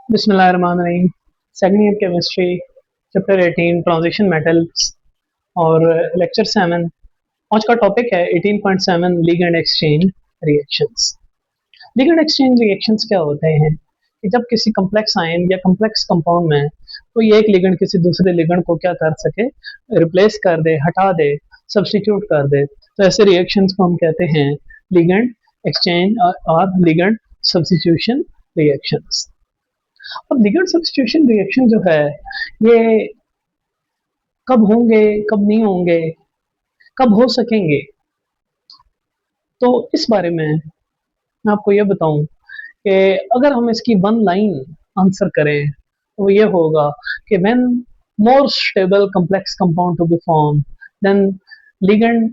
बिस्मिल्लाहिर्रहमानिर्रहीम। Second year chemistry, chapter 18 transition metals और lecture 7। आज का टॉपिक है 18.7 ligand exchange reactions. Ligand exchange reactions क्या होते हैं कि जब किसी कम्प्लेक्स आयन या कम्प्लेक्स कंपाउंड में कोई एक लिगेंड किसी दूसरे लिगेंड को क्या कर सके, रिप्लेस कर दे, हटा दे, सब्स्टिट्यूट कर दे, तो ऐसे रिएक्शंस को हम कहते हैं लिगेंड एक्सचेंज और लिगेंड सब्स्टिट्यूशन रिएक्शंस। अब लिगेंड सब्स्टिट्यूशन रिएक्शन जो है ये कब होंगे, कब नहीं होंगे, कब हो सकेंगे, तो इस बारे में मैं आपको ये बताऊं कि अगर हम इसकी वन लाइन आंसर करें तो ये होगा कि when more stable complex compound to be form then ligand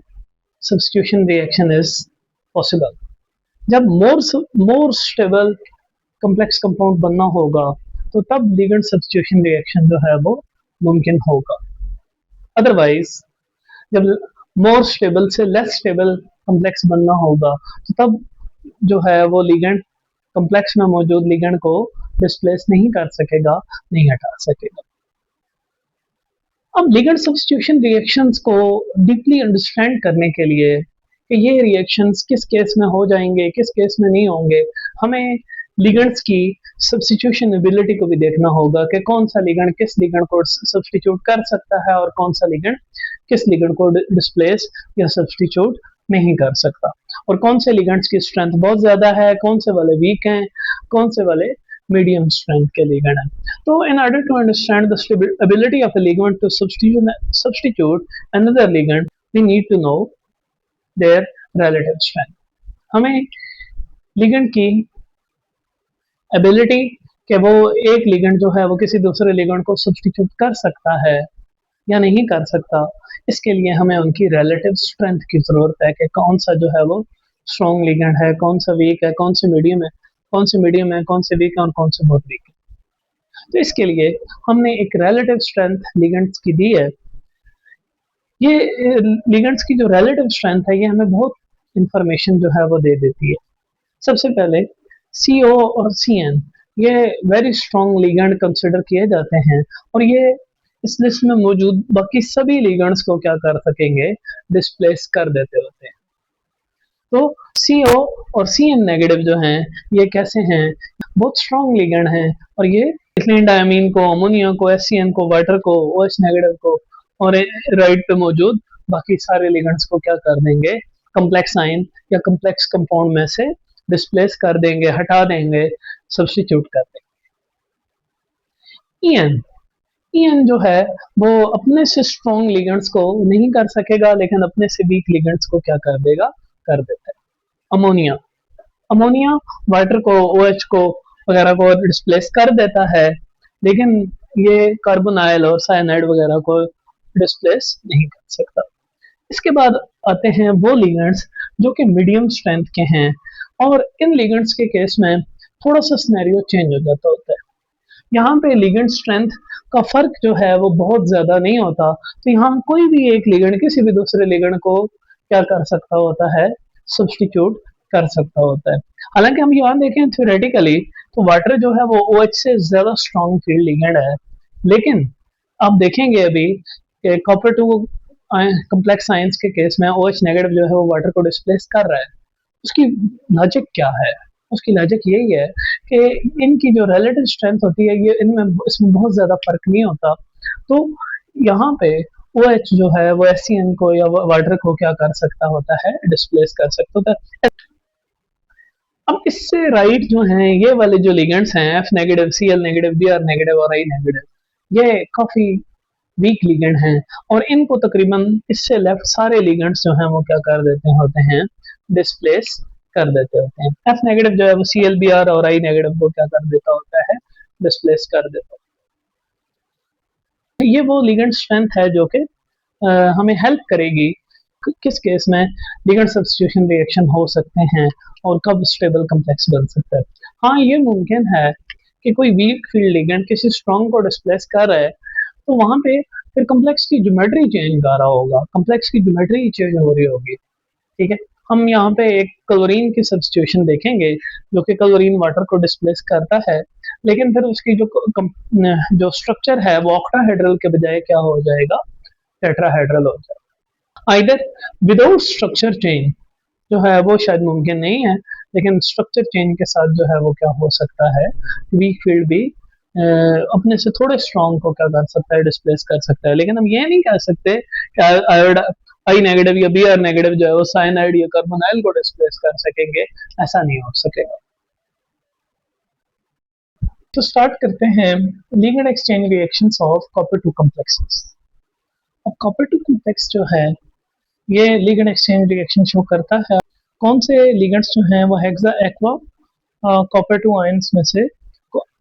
substitution reaction is possible. जब मोर स्टेबल कॉम्प्लेक्स कंपाउंड बनना होगा तो तब लिगेंड सब्स्टिट्यूशन रिएक्शन जो है वो मुमकिन होगा। अदरवाइज जब मोर स्टेबल से लेस स्टेबल कॉम्प्लेक्स बनना होगा तो तब जो है वो लिगेंड कॉम्प्लेक्स में मौजूद लिगेंड को डिस्प्लेस नहीं कर सकेगा, नहीं हटा सकेगा। अब लिगेंड सब्स्टिट्यूशन रिएक्शंस को डीपली अंडरस्टैंड करने के लिए कि ये रिएक्शंस किस केस में हो जाएंगे, किस केस में नहीं होंगे, हमें लिगेंड्स की सब्स्टिट्यूशन एबिलिटी को भी देखना होगा कि कौन सा लिगेंड किस लिगेंड को सब्स्टिट्यूट कर सकता है और कौन सा लिगेंड किस लिगेंड को डिस्प्लेस या सब्स्टिट्यूट नहीं कर सकता, और कौन से लिगेंड्स की स्ट्रेंथ बहुत ज्यादा है, कौन से वाले वीक हैं, कौन से वाले मीडियम स्ट्रेंथ के लिगेंड हैं। तो in order to understand the ability of a ligand to substitute another ligand, we need to know their relative strength. हमें लिगेंड की एबिलिटी कि वो एक लिगेंड जो है वो किसी दूसरे लिगेंड को सब्स्टिट्यूट कर सकता है या नहीं कर सकता, इसके लिए हमें उनकी रिलेटिव स्ट्रेंथ की जरूरत है कि कौन सा जो है वो स्ट्रॉन्ग लिगेंड है, कौन सा वीक है, कौन से मीडियम है, कौन से मीडियम है, कौन से वीक है और कौन से बहुत वीक है। तो इसके लिए हमने एक रिलेटिव स्ट्रेंथ लिगेंड्स की दी है। ये लिगेंड्स की जो रिलेटिव स्ट्रेंथ है ये हमें बहुत इंफॉर्मेशन जो है वो दे देती है। सबसे पहले CO और CN ये वेरी स्ट्रॉन्ग लिगेंड कंसिडर किए जाते हैं और ये इस लिस्ट में मौजूद बाकी सभी लिगेंड्स को क्या कर सकेंगे, डिस्प्लेस कर देते होते हैं। तो CO और CN नेगेटिव जो हैं ये कैसे हैं, बहुत स्ट्रॉन्ग लिगेंड हैं और ये इथिलीन डायमीन को, अमोनिया को, HCN को, वाटर को, OH नेगेटिव को और राइट पे मौजूद बाकी सारे लिगेंड्स को क्या कर देंगे, कम्प्लेक्स आयन या कम्प्लेक्स कंपाउंड में से डिस्प्लेस कर देंगे, हटा देंगे, सब्स्टिट्यूट कर देंगे। EN जो है वो अपने से स्ट्रॉन्ग लिगेंड्स को नहीं कर सकेगा लेकिन अपने से वीक लिगेंड्स को क्या कर देगा, कर देता है। अमोनिया वाटर को, OH को वगैरह को डिस्प्लेस कर देता है लेकिन ये कार्बोनाइल और साइनाइड वगैरह को डिस्प्लेस नहीं कर सकता। इसके बाद आते हैं वो लिगेंड्स जो कि मीडियम स्ट्रेंथ के हैं और इन लिगेंड्स के केस में थोड़ा सा सिनेरियो चेंज हो जाता होता है। यहाँ पे लिगेंड स्ट्रेंथ का फर्क जो है वो बहुत ज्यादा नहीं होता, तो यहाँ कोई भी एक लिगेंड किसी भी दूसरे लिगेंड को क्या कर सकता होता है, सब्स्टिट्यूट कर सकता होता है। हालांकि हम यहाँ देखें थ्योरेटिकली तो वाटर जो है वो OH से ज्यादा स्ट्रॉन्ग फील्ड लिगेंड है, लेकिन आप देखेंगे अभी कि कॉपर टू कम्प्लेक्स आयंस के केस में OH नेगेटिव जो है वो वाटर को डिस्प्लेस कर रहा है। उसकी लॉजिक क्या है, उसकी लॉजिक यही है कि इनकी जो रिलेटिव स्ट्रेंथ होती है ये इसमें बहुत ज्यादा फर्क नहीं होता, तो यहाँ पे OH जो है वो HCN को या वाटर को क्या कर सकता होता है, डिस्प्लेस कर सकता होता है। अब इससे राइट जो हैं ये वाले जो लिगेंड्स हैं F negative, Cl negative, Br negative और I नेगेटिव, ये काफी वीक लिगेंड हैं और इनको तकरीबन इससे लेफ्ट सारे लिगेंड्स जो हैं वो क्या कर देते होते हैं, डिस्प्लेस कर देते होते हैं। F नेगेटिव जो है वो Cl, Br और I नेगेटिव को क्या कर देता होता है, डिस्प्लेस कर देता है। ये वो लिगेंड स्ट्रेंथ है जो कि हमें हेल्प करेगी किस केस में लिगेंड सब्स्टिट्यूशन रिएक्शन हो सकते हैं और कब स्टेबल कॉम्प्लेक्स बन सकता है। हाँ, ये मुमकिन है कि कोई वीक फील्ड लिगेंड किसी स्ट्रॉन्ग को डिस्प्लेस कर रहा है तो वहां पे फिर कॉम्प्लेक्स की ज्योमेट्री चेंज कर रहा होगा, कॉम्प्लेक्स की ज्योमेट्री चेंज हो रही होगी। ठीक है, हम यहाँ पे एक क्लोरीन की सब्स्टिट्यूशन देखेंगे जो कि क्लोरीन वाटर को डिस्प्लेस करता है, लेकिन फिर उसकी जो स्ट्रक्चर है वो ऑक्टाहेड्रल के बजाय क्या हो जाएगा, टेट्राहेड्रल हो जाएगा। आइदर विदाउट स्ट्रक्चर चेंज जो है वो शायद मुमकिन नहीं है, लेकिन स्ट्रक्चर चेंज के साथ जो है वो क्या हो सकता है, वीक फील्ड भी अपने से थोड़े स्ट्रॉन्ग को क्या कर सकता है, डिस्प्लेस कर सकता है। लेकिन हम ये नहीं कह सकते कि आयोड आई नेगेटिव या बी आर नेगेटिव जो है वो साइनाइड या कार्बोनाइल को डिस्प्लेस कर सकेंगे, ऐसा नहीं हो सकेगा। तो स्टार्ट करते हैं ligand exchange reactions of copper two complexes. अब कॉपर टू कॉम्प्लेक्स जो है ये लिगेंड एक्सचेंज रिएक्शन शो करता है। कौन से लिगेंड्स जो हैं वो hexa aqua copper two ions में से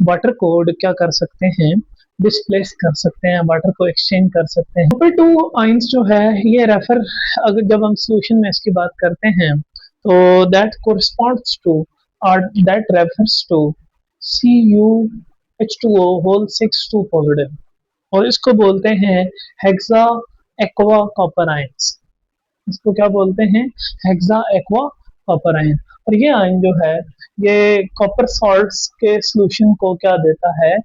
वाटर को क्या कर सकते हैं, डिस्प्लेस कर सकते हैं, वाटर को एक्सचेंज कर सकते हैं। कॉपर टू आयंस जो है ये रेफर, अगर जब हम सोल्यूशन में इसकी बात करते हैं तो दैट कोरिस्पॉन्ड्स टू और that refers to CuH2O whole 6 2 positive, और इसको बोलते हैं हेक्सा एक्वा कॉपर आयंस। इसको क्या बोलते हैं, हेक्सा एक्वा कॉपर आयन। और ये आयन जो है ये कॉपर सॉल्ट्स के सोल्यूशन को क्या देता है,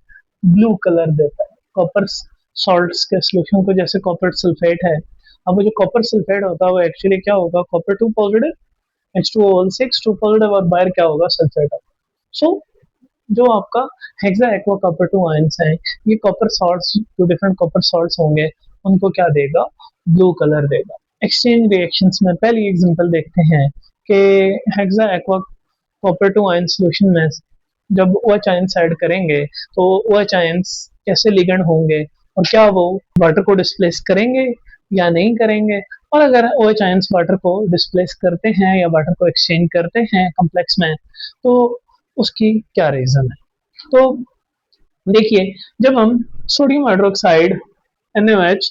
ब्लू कलर देता है। कॉपर सॉल्ट्स के सोल्यूशन को, जैसे कॉपर सल्फेट है, अब वो जो कॉपर सल्फेट होता है वो एक्चुअली क्या होगा, कॉपर 2 पॉजिटिव H2O6 2 पॉजिटिव, और बाहर क्या होगा, सल्फेट होगा। सो जो आपका हेक्सा एक्वा कॉपर 2 आयंस है, ये कॉपर सॉल्ट्स, जो डिफरेंट कॉपर सॉल्ट्स होंगे उनको क्या देगा, ब्लू कलर देगा। एक्सचेंज रिएक्शंस में पहली एग्जांपल देखते हैं कि hexa aqua copper two ion solution में जब OH आयंस ऐड करेंगे तो OH आयंस कैसे लिगेंड होंगे, और क्या वो वाटर को डिस्प्लेस करेंगे या नहीं करेंगे। और अगर OH आयंस वाटर को डिस्प्लेस करते हैं या वाटर को एक्सचेंज करते हैं कॉम्प्लेक्स में, तो उसकी क्या रीजन है। तो देखिए, जब हम सोडियम हाइड्रोक्साइड NaOH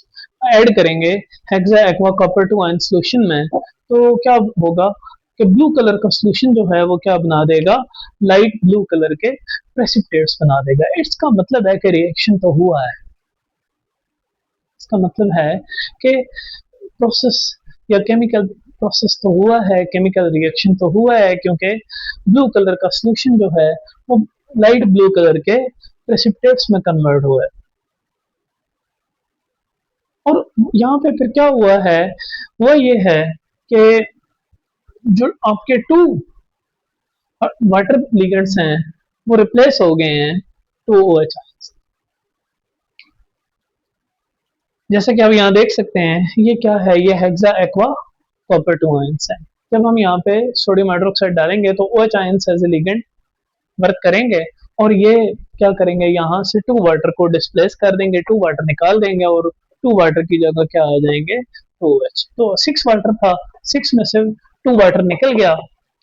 ऐड करेंगे hexa aqua copper two ion solution में, तो क्या होगा कि ब्लू कलर का सोल्यूशन जो है वो क्या बना देगा, लाइट ब्लू कलर के प्रेसिपिटेट्स बना देगा। इसका मतलब है कि रिएक्शन तो हुआ है, इसका मतलब है कि प्रोसेस या केमिकल प्रोसेस तो हुआ है, केमिकल रिएक्शन तो हुआ है, क्योंकि ब्लू कलर का सोल्यूशन जो है वो लाइट ब्लू कलर के प्रेसिपिटेट्स में कन्वर्ट हुआ है। और यहाँ पे फिर क्या हुआ है, वो ये है कि जो आपके टू वाटर लिगेंड्स हैं वो रिप्लेस हो गए हैं टू OH आयंस। जैसे कि आप यहाँ देख सकते हैं, ये क्या है, ये हेक्सा एक्वा कॉपर 2 आयंस है। जब हम यहाँ पे सोडियम हाइड्रोक्साइड डालेंगे तो OH ions as a ligand work करेंगे, और ये क्या करेंगे, यहाँ से टू वाटर को डिस्प्लेस कर देंगे, टू वाटर निकाल देंगे, और टू वाटर की जगह क्या आ जाएंगे, टू OH। तो 6 वाटर था, 6 में से टू वाटर निकल गया,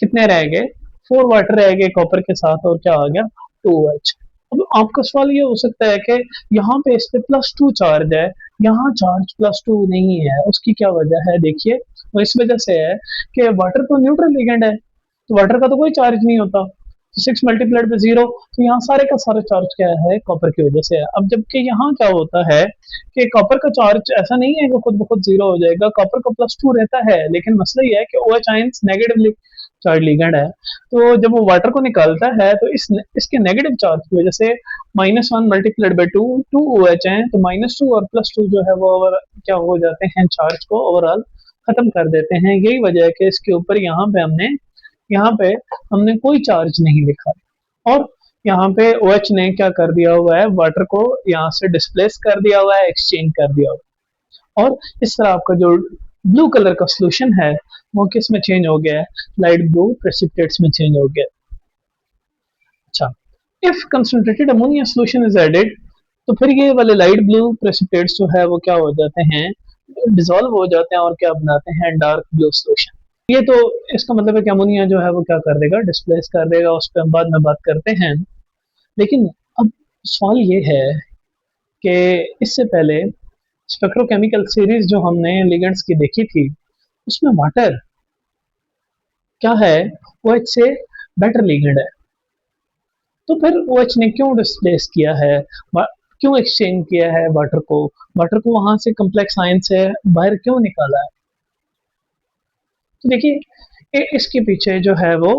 कितने रह गए, 4 वाटर रह गए कॉपर के साथ, और क्या आ गया, टू OH। अब आपका सवाल ये हो सकता है कि यहाँ पे इस पे +2 चार्ज है, यहाँ चार्ज +2 नहीं है, उसकी क्या वजह है। देखिए, वो इस वजह से है कि वाटर तो न्यूट्रल लिगेंड है, तो वाटर का तो कोई चार्ज नहीं होता, तो 6 मल्टीप्लाइड बाई 0, तो यहाँ सारे का सारा चार्ज क्या है, कॉपर की वजह से है। अब जबकि यहाँ क्या होता है कि कॉपर का चार्ज ऐसा नहीं है कि खुद ब खुद 0 हो जाएगा, कॉपर का +2 रहता है, लेकिन मसला ये है कि OH ions negatively charge ligand है, तो जब वो वाटर को निकालता है तो इसके नेगेटिव चार्ज की वजह से -1 मल्टीप्लाइड बाई 2 2 OH है, तो -2 और +2 जो है वो क्या हो जाते हैं, चार्ज को ओवरऑल खत्म कर देते हैं। यही वजह है कि इसके ऊपर यहाँ पे हमने कोई चार्ज नहीं लिखा, और यहाँ पे OH ने क्या कर दिया हुआ है, वाटर को यहाँ से डिस्प्लेस कर दिया हुआ है, एक्सचेंज कर दिया हुआ है, और इस तरह आपका जो ब्लू कलर का सोल्यूशन है वो किस में चेंज हो गया है, लाइट ब्लू प्रेसिपिटेट्स में चेंज हो गया। अच्छा, if concentrated ammonia solution is added, तो फिर ये वाले लाइट ब्लू प्रेसिपिटेट्स जो है वो क्या हो जाते हैं, डिसॉल्व हो जाते हैं, और क्या बनाते हैं, डार्क ब्लू सोल्यूशन। ये तो इसका मतलब है कि अमोनिया जो है वो क्या कर देगा, डिस्प्लेस कर देगा, उस पर हम बाद में बात करते हैं। लेकिन अब सवाल ये है कि इससे पहले स्पेक्ट्रोकेमिकल सीरीज जो हमने लिगेंड्स की देखी थी, उसमें वाटर क्या है, OH से बेटर लिगेंड है, तो फिर OH ने क्यों डिस्प्लेस किया है, क्यों एक्सचेंज किया है वाटर को वहां से कम्प्लेक्स आयन से बाहर क्यों निकाला है। तो देखिए, इसके पीछे जो है वो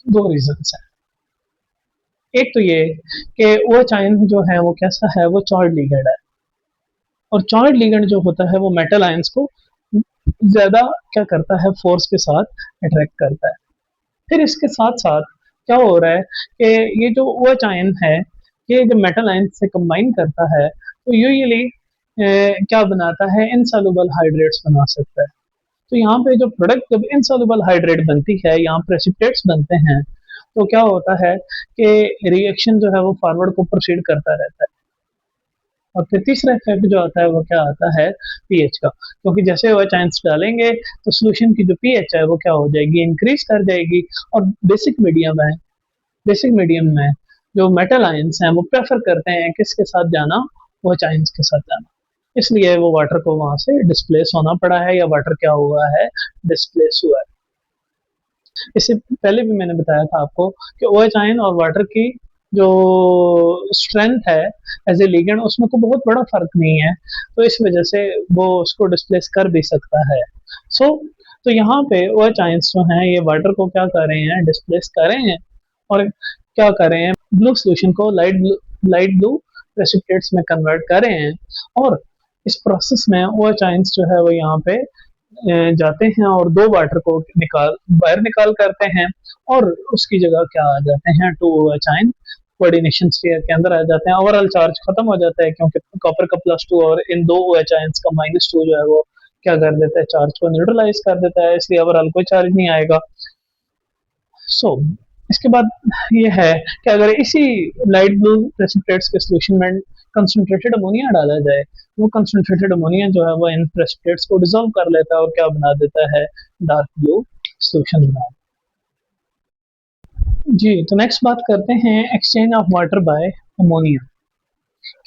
दो रीजंस है। एक तो ये कि OH आयन जो है वो कैसा है, वो चार्ज लिगेंड है, और चार्ज लिगेंड जो होता है वो मेटल आयंस को ज्यादा क्या करता है, फोर्स के साथ अट्रैक्ट करता है। फिर इसके साथ साथ क्या हो रहा है कि ये जो OH आयन है, ये जब मेटल आयन से कंबाइन करता है तो यूजुअली क्या बनाता है, इनसॉल्युबल हाइड्रेट्स बना सकता है। तो यहाँ पे जो प्रोडक्ट जब इनसॉल्युबल हाइड्रेट बनती है, यहाँ प्रेसिपिटेट्स बनते हैं, तो क्या होता है कि रिएक्शन जो है वो फॉरवर्ड को प्रोसीड करता रहता है। और फिर तीसरा इफेक्ट जो आता है वो क्या आता है, पीएच का, क्योंकि जैसे वो चांस डालेंगे तो सोल्यूशन की जो पीएच है वो क्या हो जाएगी, इंक्रीज कर जाएगी। और बेसिक मीडियम में जो मेटल आयंस हैं वो प्रेफर करते हैं किसके साथ जाना, वो आयंस के साथ जाना। इसलिए वो वाटर को वहां से डिस्प्लेस होना पड़ा है, या वाटर क्या हुआ है, डिस्प्लेस हुआ है। इससे पहले भी मैंने बताया था आपको कि OH आयन और वाटर की जो स्ट्रेंथ है एज ए लिगेंड, उसमें कोई बहुत बड़ा फर्क नहीं है, तो इस वजह से वो उसको डिस्प्लेस कर भी सकता है। सो तो यहाँ पे OH आयंस जो हैं ये वाटर को क्या कर रहे हैं, डिस्प्लेस कर रहे हैं, और क्या कर रहे हैं, ब्लू सोल्यूशन को लाइट ब्लू प्रेसिपिटेट्स में कन्वर्ट कर रहे हैं। और इस प्रोसेस में OH आयंस जो है वो यहाँ पे जाते हैं और दो वाटर को बाहर निकाल करते हैं, और उसकी जगह क्या आ जाते हैं, two OH ion coordination sphere के अंदर आ जाते हैं। ओवरऑल चार्ज खत्म हो जाता है, क्योंकि कॉपर का +2 और इन दो OH आयंस का -2 जो है वो क्या कर देता है, चार्ज को न्यूट्रलाइज कर देता है, इसलिए ओवरऑल कोई चार्ज नहीं आएगा। सो इसके बाद ये है कि अगर इसी लाइट ब्लू प्रेसिपिटेट्स के सोल्यूशन में कंसंट्रेटेड अमोनिया डाला जाए, वो कंसंट्रेटेड अमोनिया जो है वो इन प्रेसिपिटेट्स को डिसॉल्व कर लेता है और क्या बना देता है, डार्क ब्लू सोल्यूशन बना। जी, तो नेक्स्ट बात करते हैं exchange of water bye ammonia,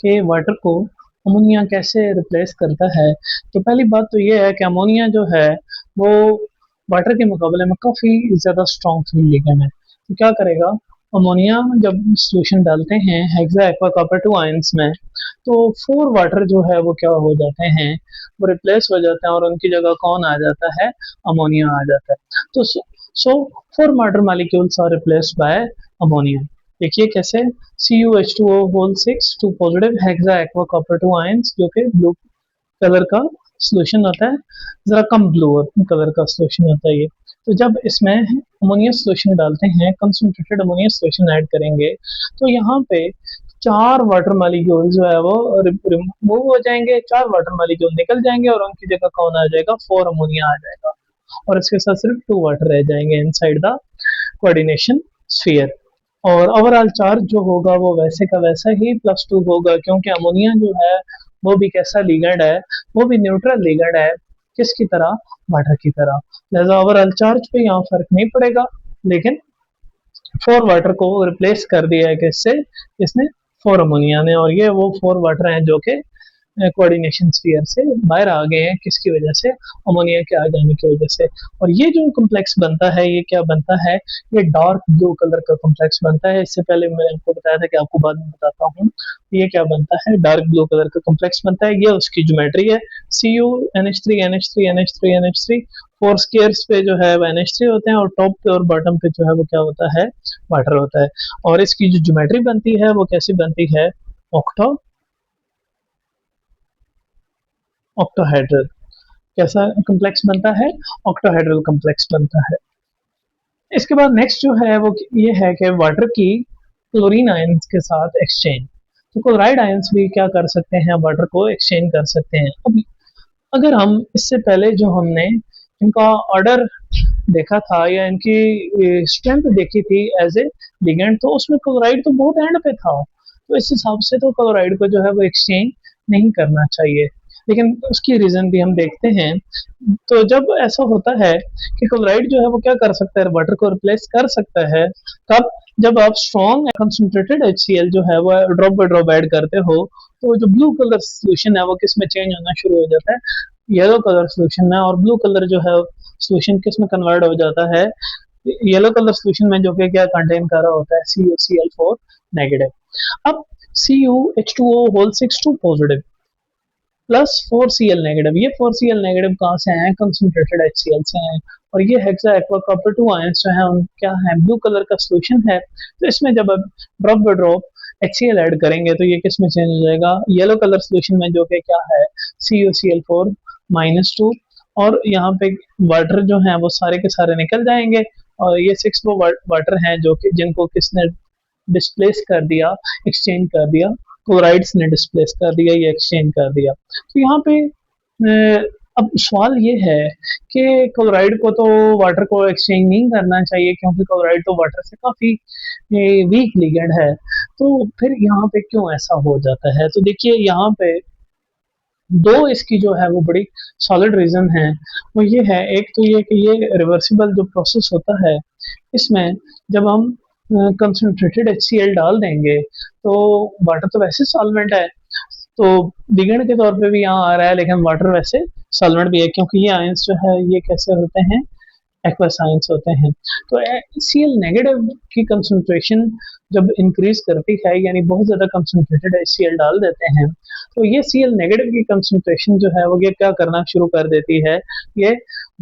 कि वाटर को अमोनिया कैसे रिप्लेस करता है। तो पहली बात तो ये है कि अमोनिया जो है वो वाटर के मुकाबले में काफ़ी ज़्यादा स्ट्रॉन्ग फ्री लिगेंड है। तो क्या करेगा, अमोनिया जब सॉल्यूशन डालते हैं हेक्सा एक्वा कॉपर 2 आयंस में, तो 4 वाटर जो है वो क्या हो जाते हैं, वो रिप्लेस हो जाते हैं, और उनकी जगह कौन आ जाता है, अमोनिया आ जाता है। तो so 4 water molecules are replaced by ammonia. देखिए कैसे, CuH2O whole 6 2 positive hexa aqua copper 2 ions, जो कि ब्लू कलर का सॉल्यूशन होता है, जरा कम ब्लू कलर का सॉल्यूशन होता है ये। तो जब इसमें अमोनियम सॉल्यूशन डालते हैं, कंसंट्रेटेड अमोनियम सॉल्यूशन ऐड करेंगे, तो यहाँ पे 4 वाटर मॉलिक्यूल जो है वो रिमूव हो जाएंगे, 4 वाटर मॉलिक्यूल निकल जाएंगे, और उनकी जगह कौन आ जाएगा, 4 अमोनिया आ जाएगा, और इसके साथ सिर्फ 2 वाटर रह जाएंगे इनसाइड द कोऑर्डिनेशन स्फीयर। और ओवरऑल चार्ज जो होगा वो वैसे का वैसा ही +2 होगा, क्योंकि अमोनिया जो है वो भी कैसा लिगेंड है, वो भी न्यूट्रल लिगेंड है, किसकी तरह, वाटर की तरह। लिहाजा ओवरऑल चार्ज पे यहाँ फर्क नहीं पड़ेगा, लेकिन 4 वाटर को रिप्लेस कर दिया है किससे, इसने 4 अमोनिया ने, और ये वो 4 वाटर हैं जो कि कोऑर्डिनेशन स्फीयर से बाहर आ गए हैं, किसकी वजह से, अमोनिया के आ जाने की वजह से। और ये जो कम्प्लेक्स बनता है ये क्या बनता है, ये डार्क ब्लू कलर का कम्प्लेक्स बनता है। इससे पहले मैंने आपको बताया था कि आपको बाद में बताता हूँ, ये क्या बनता है, डार्क ब्लू कलर का कम्प्लेक्स बनता है। ये उसकी ज्योमेट्री है, CuNH3NH3NH3NH3 4 स्केयर्स पे जो है वो NH3 होते हैं, और टॉप पे और बॉटम पे जो है वो क्या होता है, वाटर होता है। और इसकी जो ज्योमेट्री बनती है वो कैसी बनती है, ऑक्टो ऑक्टोहेड्रल। कैसा कम्प्लेक्स बनता है, ऑक्टोहेड्रल कम्प्लेक्स बनता है। इसके बाद नेक्स्ट जो है वो ये है कि वाटर की क्लोरीन आयंस के साथ एक्सचेंज। तो क्लोराइड आयंस भी क्या कर सकते हैं, वाटर को एक्सचेंज कर सकते हैं। अब अगर हम इससे पहले जो हमने इनका ऑर्डर देखा था, या इनकी स्ट्रेंथ देखी थी एज ए लिगेंड, तो उसमें क्लोराइड तो बहुत एंड पे था, तो इस हिसाब से तो क्लोराइड को जो है वो एक्सचेंज नहीं करना चाहिए। लेकिन उसकी रीजन भी हम देखते हैं। तो जब ऐसा होता है कि क्लोराइड जो है वो क्या कर सकता है, वाटर को रिप्लेस कर सकता है, तब जब आप स्ट्रॉन्ग कंसंट्रेटेड HCl जो है वो ड्रॉप बाय ड्रॉप ऐड करते हो, तो जो ब्लू कलर सोल्यूशन है वो किस में चेंज होना शुरू हो जाता है, येलो कलर सोल्यूशन में। और ब्लू कलर जो है सोल्यूशन किस में कन्वर्ट हो जाता है, येलो कलर सोल्यूशन में, जो कि क्या कंटेन कर रहा होता है, CuCl4 नेगेटिव। अब CuH2O whole 6 2 positive, plus 4Cl negative. ये 4Cl नेगेटिव कहाँ से हैं? कंसंट्रेटेड HCl से हैं। और ये हेक्सा एक्वा कॉपर 2 आयंस जो है उन क्या है, ब्लू कलर का सोल्यूशन है। तो इसमें जब अब drop by drop HCl add करेंगे तो ये किस में चेंज हो जाएगा? येलो कलर सोल्यूशन में, जो कि क्या है, CuCl4-2। और यहाँ पे वाटर जो है वो सारे के सारे निकल जाएंगे। और ये 6 वो वाटर हैं जो कि जिनको किसने डिस्प्लेस कर दिया, एक्सचेंज कर दिया, क्लोराइड्स ने डिस्प्लेस कर दिया, ये एक्सचेंज कर दिया। तो यहाँ पे अब सवाल ये है कि क्लोराइड को तो वाटर को एक्सचेंज नहीं करना चाहिए, क्योंकि क्लोराइड तो वाटर से काफी वीक लिगेंड है। तो फिर यहाँ पे क्यों ऐसा हो जाता है? तो देखिए यहाँ पे दो इसकी जो है वो बड़ी सॉलिड रीजन है। वो ये है, एक तो ये कि ये रिवर्सिबल जो प्रोसेस होता है, इसमें जब हम कंसंट्रेटेड HCl डाल देंगे तो वाटर तो वैसे सॉल्वेंट है, तो लिगेंड के तौर पे भी यहाँ आ रहा है, लेकिन वाटर वैसे सॉल्वेंट भी है, क्योंकि ये आयंस जो है ये कैसे होते हैं? एक्वस आयंस होते हैं। तो Cl नेगेटिव की कंसंट्रेशन जब इंक्रीज करती है, यानी बहुत ज्यादा कंसंट्रेटेड HCl डाल देते हैं, तो ये Cl नेगेटिव की कंसंट्रेशन जो है वो ये क्या करना शुरू कर देती है? ये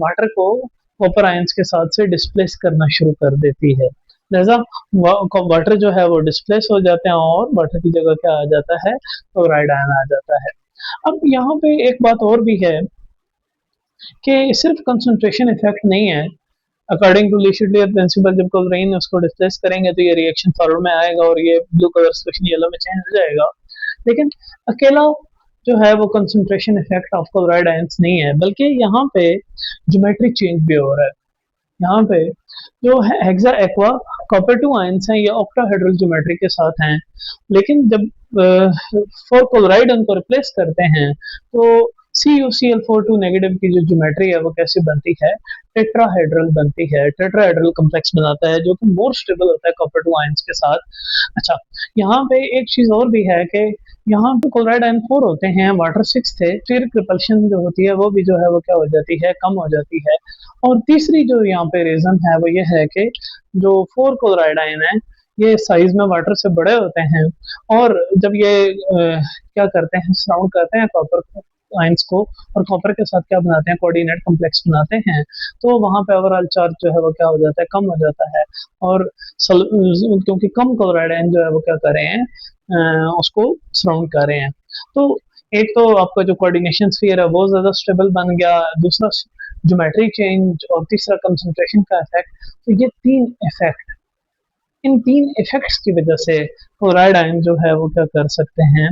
वाटर को कॉपर आयंस के साथ से डिस्प्लेस करना शुरू कर देती है। लिहाजा वाटर जो है वो डिस्प्लेस हो जाते हैं और वाटर की जगह क्या आ जाता है? क्लोराइड आयन आ जाता है। अब यहाँ पे एक बात और भी है कि सिर्फ कंसंट्रेशन इफेक्ट नहीं है। अकॉर्डिंग टू ली शुडलियर प्रिंसिपल, जब क्लोरीन उसको डिस्प्लेस करेंगे तो ये रिएक्शन फॉरवर्ड में आएगा और ये ब्लू कलर सोल्यूशन येलो में चेंज हो जाएगा। लेकिन अकेला जो है वो concentration effect of chloride ions नहीं है, बल्कि यहाँ पे ज्योमेट्रिक चेंज भी हो रहा है। यहाँ पे जो है हेक्सा एक्वा कॉपर 2 आयंस हैं, ये ऑक्टाहेड्रल ज्योमेट्री के साथ हैं। लेकिन जब फोर क्लोराइड उनको रिप्लेस करते हैं तो CuCl4 नेगेटिव की जो ज्योमेट्री है वो कैसे बनती है? टेट्राहेड्रल बनती है, टेट्राहेड्रल कॉम्प्लेक्स बनाता है, जो कि मोर स्टेबल होता है कॉपर 2 आयंस के साथ। अच्छा, यहाँ पे एक चीज और भी है कि यहाँ पे क्लोराइड आयन 4 होते हैं, वाटर 6 थे, फिर रिपल्शन जो होती है वो भी जो है वो क्या हो जाती है? कम हो जाती है। और तीसरी जो यहाँ पे रीजन है वो ये है कि जो 4 क्लोराइड आयन है ये साइज में वाटर से बड़े होते हैं, और जब ये क्या करते हैं? सराउंड करते हैं कॉपर आयंस को, और कॉपर के साथ क्या बनाते हैं? कोऑर्डिनेट कॉम्प्लेक्स बनाते हैं। तो वहां पे ओवरऑल चार्ज जो है वो क्या हो जाता है? कम हो जाता है। और क्योंकि कम क्लोराइड आयन जो है वो क्या कर रहे हैं? उसको सराउंड कर रहे हैं। तो एक तो आपका जो कोऑर्डिनेशन स्फीयर है वो ज्यादा स्टेबल बन गया, दूसरा ज्योमेट्रिक चेंज, और तीसरा कंसंट्रेशन का इफेक्ट। तो ये तीन इफेक्ट, इन तीन इफेक्ट्स की वजह से क्लोराइड आयन जो है वो क्या कर सकते हैं?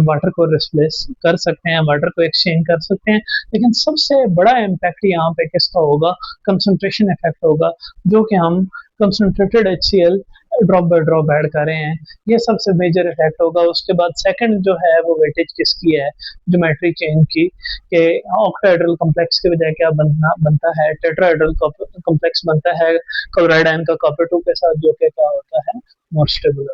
वाटर को रिप्लेस कर सकते हैं, वाटर को एक्सचेंज कर सकते हैं। लेकिन सबसे बड़ा इम्पैक्ट यहाँ पे किसका होगा? कंसंट्रेशन इफेक्ट होगा, जो कि हम concentrated HCl drop by drop add कर रहे हैं, ये सबसे मेजर इफेक्ट होगा। उसके बाद सेकंड जो है वो वेटेज किसकी है? ज्योमेट्री चेंज की, कि ऑक्टाहेड्रल कॉम्प्लेक्स के बजाय क्या बनता है? टेट्राहेड्रल कॉम्प्लेक्स बनता है क्लोराइड आयन का कॉपर 2 के साथ, जो कि क्या होता है? More stable.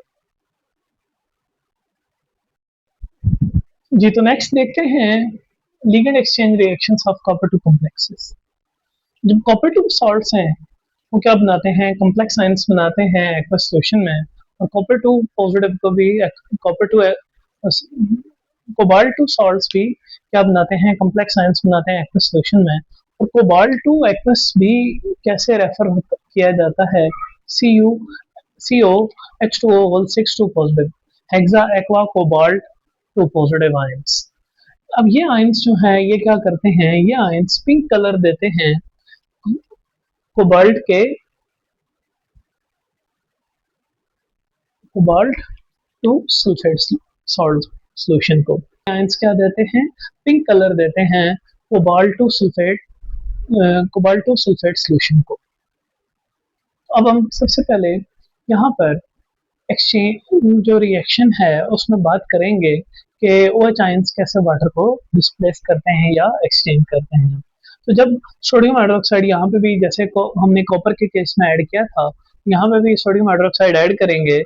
जी, तो नेक्स्ट देखते हैं ligand exchange reactions of copper two complexes. जब कॉपर टू सॉल्ट्स हैं वो क्या बनाते हैं? कॉम्प्लेक्स आयंस बनाते हैं एक्वस सॉल्यूशन में। और कॉपर टू पॉजिटिव को भी, copper two cobalt two salts भी क्या बनाते हैं? कॉम्प्लेक्स आयंस बनाते हैं एक्वस सॉल्यूशन में। और कोबाल्ट टू एक्वस भी कैसे रेफर किया जाता है? Cu COH2O whole 6 2 positive, hexa aqua cobalt two positive ions. अब ये आयंस जो है ये क्या करते हैं? ये आयंस पिंक कलर देते हैं कोबाल्ट के, cobalt to sulphate salt solution को। आयंस क्या देते हैं? पिंक कलर देते हैं cobalt to sulphate, cobalt to sulphate solution को। अब हम सबसे पहले यहाँ पर एक्सचेंज जो रिएक्शन है उसमें बात करेंगे कि OH आयंस कैसे वाटर को डिस्प्लेस करते हैं या एक्सचेंज करते हैं। तो जब सोडियम हाइड्रोक्साइड यहाँ पे भी, जैसे हमने कॉपर के केस में ऐड किया था, यहाँ पे भी सोडियम हाइड्रोक्साइड ऐड करेंगे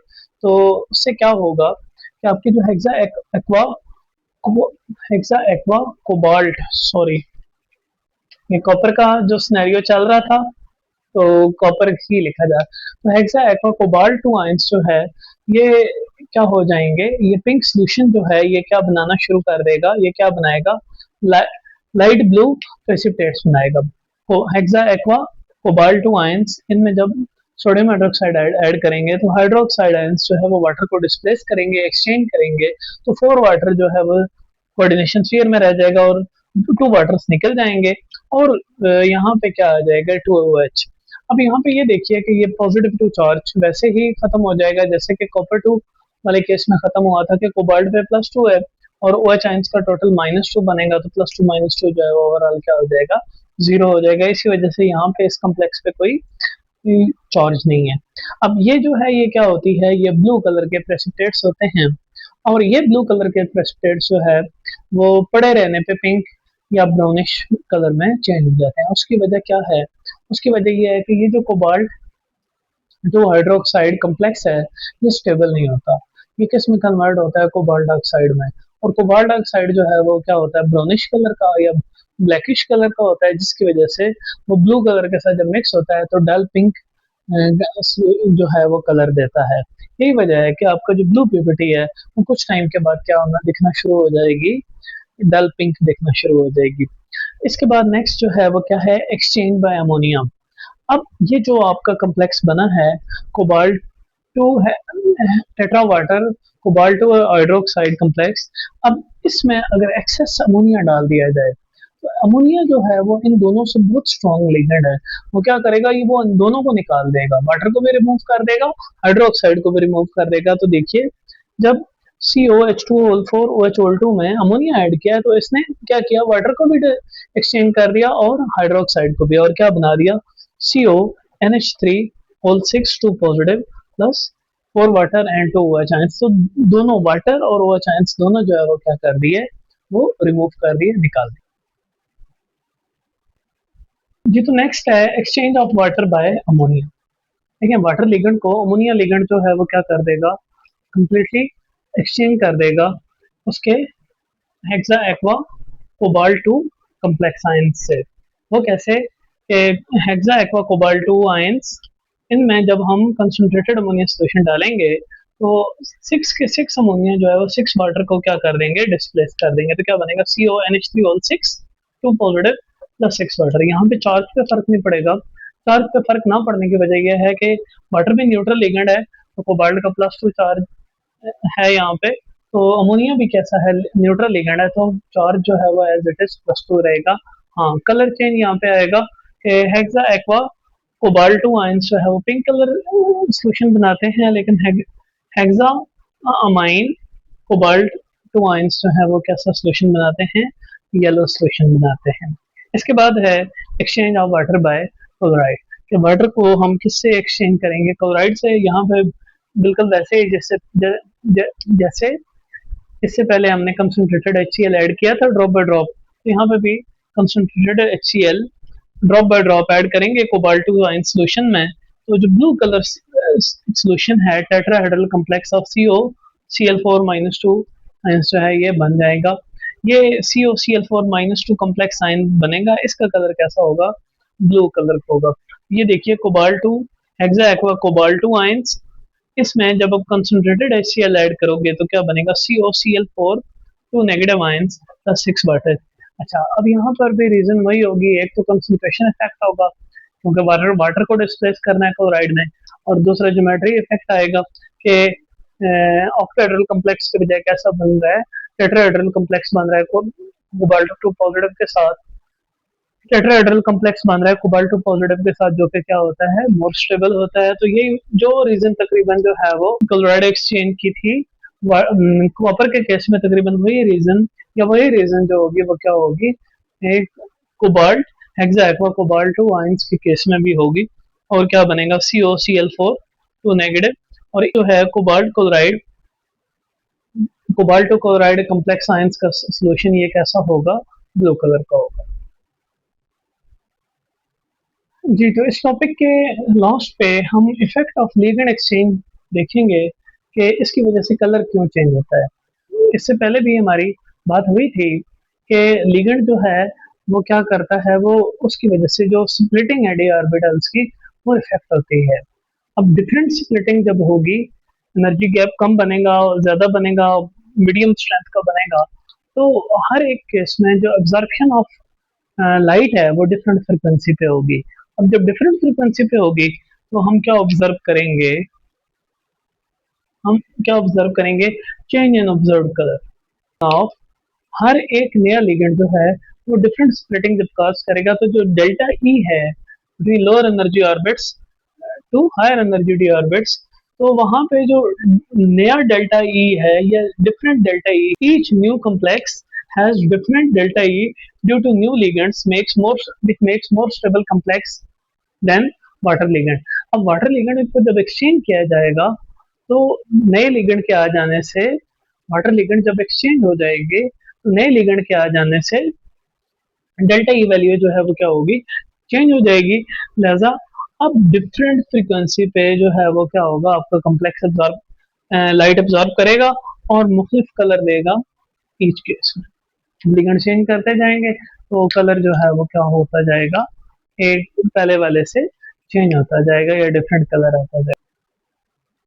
तो उससे क्या होगा कि आपकी जो हेक्सा एक्वा कोबाल्ट, सॉरी, ये कॉपर का जो सिनेरियो चल रहा था तो कॉपर ही लिखा जाए। तो हेक्सा एक्वा कोबाल्ट 2 आयंस जो है ये क्या हो जाएंगे, ये पिंक सोल्यूशन जो है ये क्या बनाना शुरू कर देगा, ये क्या बनाएगा, लाइट ब्लू प्रेसिपिटेट्स बनाएगा। तो हेक्सा एक्वा कोबाल्टो आयंस, इनमें जब सोडियम हाइड्रोक्साइड ऐड करेंगे तो हाइड्रोक्साइड आयंस जो है वो वाटर को डिस्प्लेस करेंगे, एक्सचेंज करेंगे, तो 4 वाटर जो है वो कोऑर्डिनेशन स्फीयर में रह जाएगा और 2 वाटर्स निकल जाएंगे और यहाँ पे क्या आ जाएगा 2OH। अब यहाँ पे ये देखिए कि ये पॉजिटिव टू चार्ज वैसे ही खत्म हो जाएगा जैसे कि कॉपर 2 वाले केस में खत्म हुआ था कि कोबाल्ट पे +2 है और OH आयंस का टोटल -2 बनेगा, तो +2 -2 जो है ओवरऑल क्या हो जाएगा, 0 हो जाएगा। इसी वजह से यहाँ पे इस कम्प्लेक्स पे कोई चार्ज नहीं है। अब ये जो है ये क्या होती है, ये ब्लू कलर के प्रेसिपिटेट्स होते हैं और ये ब्लू कलर के प्रेसिपिटेट्स जो है वो पड़े रहने पे पिंक या ब्राउनिश कलर में चेंज हो जाते हैं। उसकी वजह क्या है, उसकी वजह ये है कि ये जो कोबाल्ट जो हाइड्रोक्साइड कम्प्लेक्स है ये स्टेबल नहीं होता, ये किस में कन्वर्ट होता है, कोबाल्ट डाइऑक्साइड में। और कोबाल्ट डाइऑक्साइड जो है वो क्या होता है, ब्राउनिश कलर का या ब्लैकिश कलर का होता है, जिसकी वजह से वो ब्लू कलर के साथ जब मिक्स होता है तो डल पिंक जो है वो कलर देता है। यही वजह है कि आपका जो ब्लू पीपीटी है वो कुछ टाइम के बाद क्या होना दिखना शुरू हो जाएगी, डल पिंक दिखना शुरू हो जाएगी। इसके बाद नेक्स्ट जो है वो क्या है, एक्सचेंज बाय अमोनिया। अब ये जो आपका कम्प्लेक्स बना है कोबाल्ट टू है tetra water cobalt two hydroxide complex, अब इसमें अगर एक्सेस अमोनिया डाल दिया जाए तो अमोनिया जो है वो इन दोनों से बहुत स्ट्रॉन्ग लिगेंड है, वो क्या करेगा, ये वो इन दोनों को निकाल देगा, वाटर को भी रिमूव कर देगा, हाइड्रोक्साइड को भी रिमूव कर देगा। तो देखिए जब COH2O4 OH2 में अमोनिया ऐड किया तो इसने क्या किया, वाटर को भी एक्सचेंज कर दिया और हाइड्रोक्साइड को भी, और क्या बना दिया, CONH3 2 positive plus 4 water and 2 OH ions. तो दोनों वाटर और OH आयंस दोनों जो है वो क्या कर दिए, वो रिमूव कर दिए, निकाल दिए। जी तो नेक्स्ट है exchange of water bye ammonia. देखिए वाटर लिगेंड को अमोनिया लिगेंड जो है वो क्या कर देगा, कंप्लीटली एक्सचेंज कर देगा उसके hexa aqua cobalt 2 complex ions से। वो कैसे, हेक्सा एक्वा कोबाल्ट 2 आयंस, इनमें जब हम कंसंट्रेटेड अमोनिया सोल्यूशन डालेंगे तो 6 के 6 अमोनिया जो है वो 6 वाटर को क्या कर देंगे, डिस्प्लेस कर देंगे। तो क्या बनेगा, CONH3 2 पॉजिटिव प्लस 6 वाटर। यहाँ पे चार्ज पे फर्क नहीं पड़ेगा, चार्ज पे फर्क ना पड़ने की वजह यह है कि वाटर भी न्यूट्रल लिगेंड है तो कोबाल्ट का +2 चार्ज है यहाँ पे, तो अमोनिया भी कैसा है, न्यूट्रल लिगेंड है, तो चार्ज जो है वो एज इट इज +2 रहेगा। हाँ कलर चेंज यहाँ पे आएगा कि हेक्सा एक्वा कोबाल्ट 2 आयंस जो है वो पिंक कलर सोल्यूशन बनाते हैं, लेकिन हेक्सा अमाइन कोबाल्ट 2 आयंस जो है वो कैसा सोल्यूशन बनाते हैं, येलो सोल्यूशन बनाते हैं। इसके बाद है exchange of water bye chloride, कि वाटर को हम किससे एक्सचेंज करेंगे, क्लोराइड से। यहाँ पे बिल्कुल वैसे ही जैसे इससे पहले हमने कंसंट्रेटेड HCl ऐड किया था ड्रॉप बाय ड्रॉप, तो यहाँ पे भी concentrated HCl drop by drop add करेंगे कोबाल्ट 2 आयन सोल्यूशन में, तो जो ब्लू कलर सोल्यूशन है tetrahedral complex of COCl4-2 ions जो है ये बन जाएगा। ये COCl4-2 कम्प्लेक्स आयन बनेगा, इसका कलर कैसा होगा, ब्लू कलर का होगा। ये देखिए cobalt 2 hexa aqua cobalt 2 ions, इसमें जब आप कंसंट्रेटेड HCl ऐड करोगे तो क्या बनेगा, COCl4 2 negative ions plus 6 water. अच्छा अब यहाँ पर भी रीजन वही होगी, एक तो कंसंट्रेशन इफेक्ट होगा क्योंकि वाटर वाटर को डिस्प्लेस करना है क्लोराइड ने, और दूसरा ज्योमेट्री इफेक्ट आएगा कि ऑक्टाहेड्रल कम्प्लेक्स के बजाय कैसा बन रहा है, टेट्राहेड्रल कम्प्लेक्स बन रहा है कोबाल्ट 2 पॉजिटिव के साथ, टेट्राहेड्रल कम्प्लेक्स बन रहा है कोबाल्ट 2 पॉजिटिव के साथ, जो कि क्या होता है, मोर स्टेबल होता है। तो ये जो रीजन तकरीबन जो है वो क्लोराइड एक्सचेंज की थी, कॉपर के केस में तकरीबन वही रीजन या वही रीजन जो होगी वो क्या होगी, एक cobalt hexa aqua cobalt 2 ions के केस में भी होगी, और क्या बनेगा, COCl4 2 नेगेटिव, और जो है cobalt two chloride complex ions का सोल्यूशन ये कैसा होगा, ब्लू कलर का होगा। जी तो इस टॉपिक के लास्ट पे हम इफेक्ट ऑफ लिगेंड एक्सचेंज देखेंगे कि इसकी वजह से कलर क्यों चेंज होता है। इससे पहले भी हमारी बात हुई थी कि लिगेंड जो है वो क्या करता है, वो उसकी वजह से जो स्प्लिटिंग है डी ऑर्बिटल्स की वो इफेक्ट होती है। अब डिफरेंट स्प्लिटिंग जब होगी एनर्जी गैप कम बनेगा, ज़्यादा बनेगा, मीडियम स्ट्रेंथ का बनेगा। तो हर एक केस में जो एब्जॉर्प्शन ऑफ लाइट है वो डिफरेंट फ्रिक्वेंसी पे होगी। अब जब डिफरेंट फ्रिक्वेंसी पे होगी तो हम क्या ऑब्जर्व करेंगे, हम क्या ऑब्जर्व करेंगे, change in observe colour of her एक नया लिगेंड जो है वो डिफरेंट स्प्लिटिंग जब काज करेगा तो जो डेल्टा ई है the lower energy orbits to higher energy D orbits, तो वहां पे जो नया डेल्टा ई है या different delta E, each new complex has different delta E due to new ligands makes more, which makes more stable complex than water ligand. अब water ligand को जब एक्सचेंज किया जाएगा तो नए लिगेंड के आ जाने से, वाटर लिगेंड जब एक्सचेंज हो जाएंगे तो नए लिगेंड के आ जाने से डेल्टा ई वैल्यू जो है वो क्या होगी, चेंज हो जाएगी। लिहाजा अब डिफरेंट फ्रीक्वेंसी पे जो है वो क्या होगा, आपका कॉम्प्लेक्स एब्जॉर्ब लाइट एब्जॉर्ब करेगा और मुख्तलिफ कलर देगा ईच केस में। लिगेंड चेंज करते जाएंगे तो कलर जो है वो क्या होता जाएगा, एक पहले वाले से चेंज होता जाएगा या डिफरेंट कलर आता जाएगा।